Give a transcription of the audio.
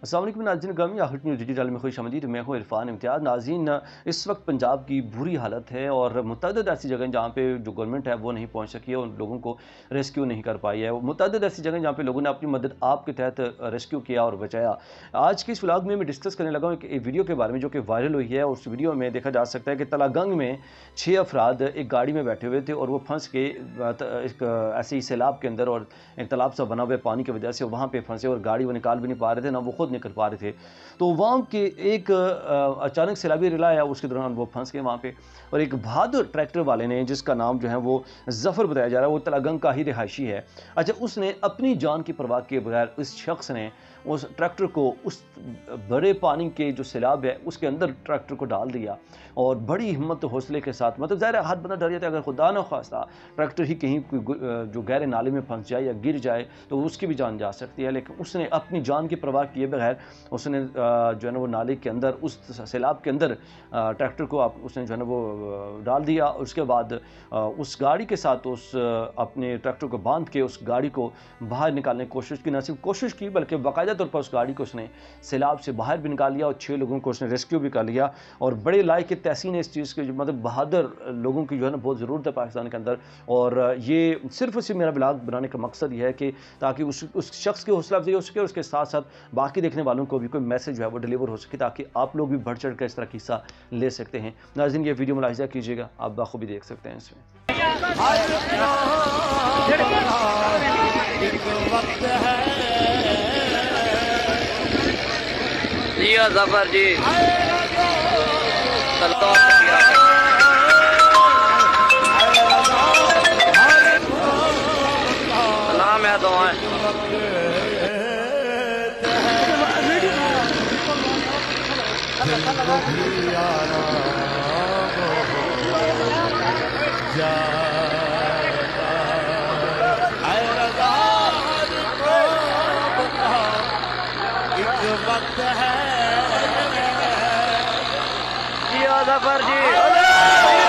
अस्सलाम वालेकुम नाज़रीन ग्रामी, आखिर न्यूज़ डिजिटल में खुशामदीद। मैं हूँ इरफान इम्तियाज़। नाज़रीन, इस वक्त पंजाब की बुरी हालत है और मुतअद्दिद ऐसी जगह जहाँ पे जो गवर्नमेंट है वो नहीं पहुँच सकी है, उन लोगों को रेस्क्यू नहीं कर पाई है। मुतअद्दिद ऐसी जगह जहाँ पे लोगों ने अपनी मदद आपके तहत रेस्क्यू किया और बचाया। आज के इस व्लॉग में मैं डिस्कस करने लगा हूँ एक वीडियो के बारे में जो कि वायरल हुई है। उस वीडियो में देखा जा सकता है कि तलागंग में 6 अफराद एक गाड़ी में बैठे हुए थे और वो फंस के एक ऐसे ही सैलाब के अंदर, और एक तालाब सा बना हुआ है पानी की वजह से, वहाँ पे फंसे और गाड़ी वो निकाल भी नहीं पा रहे थे, ना वो खुद निकल पा रहे थे। तो वहाँ के एक अचानक सैलाबी रिला आया, उसके दौरान वो फंस गए वहाँ पे। और एक बहादुर ट्रैक्टर वाले ने, जिसका नाम जो है वो जफ़र बताया जा रहा है, वो तलागंग का ही रिहायशी है। अच्छा, उसने अपनी जान की परवाह किए बगैर इस शख्स ने उस ट्रैक्टर को उस बड़े पानी के जो सैलाब है उसके अंदर ट्रैक्टर को डाल दिया और बड़ी हिम्मत हौसले के साथ, मतलब ज़ाहिर हाथ बंदा डर जाता है, अगर खुदा न खास्ता ट्रैक्टर ही कहीं जो गहरे नाले में फंस जाए या गिर जाए तो उसकी भी जान जा सकती है। लेकिन उसने अपनी जान की परवाह किए बगैर उसने जो है ना वो नाले के अंदर, उस सैलाब के अंदर ट्रैक्टर को उसने जो है ना वो डाल दिया। उसके बाद उस गाड़ी के साथ उस अपने ट्रैक्टर को बांध के उस गाड़ी को बाहर निकालने की कोशिश की। न सिर्फ कोशिश की बल्कि बाकायदा तौर पर उस गाड़ी को उसने सैलाब से बाहर भी निकाल लिया और 6 लोगों को उसने रेस्क्यू भी कर लिया। और बड़े लायक तहसीन है इस चीज़ के, मतलब बहादुर लोगों की जो है ना बहुत ज़रूरत है पाकिस्तान के अंदर। और ये सिर्फ मेरा ब्लॉग बनाने का मकसद ये है कि ताकि उस शख्स की हौसला अफजाई हो सके और उसके साथ साथ बाकी देखने वालों को भी कोई मैसेज जो है वो डिलीवर हो सके, ताकि आप लोग भी बढ़ चढ़ कर इस तरह की हिस्सा ले सकते हैं। नाज़रीन, ये वीडियो मुलाहिज़ा कीजिएगा, आप बाखूबी देख सकते हैं इसमें। जफर जी सलाम है तो वक्त है जफर जी।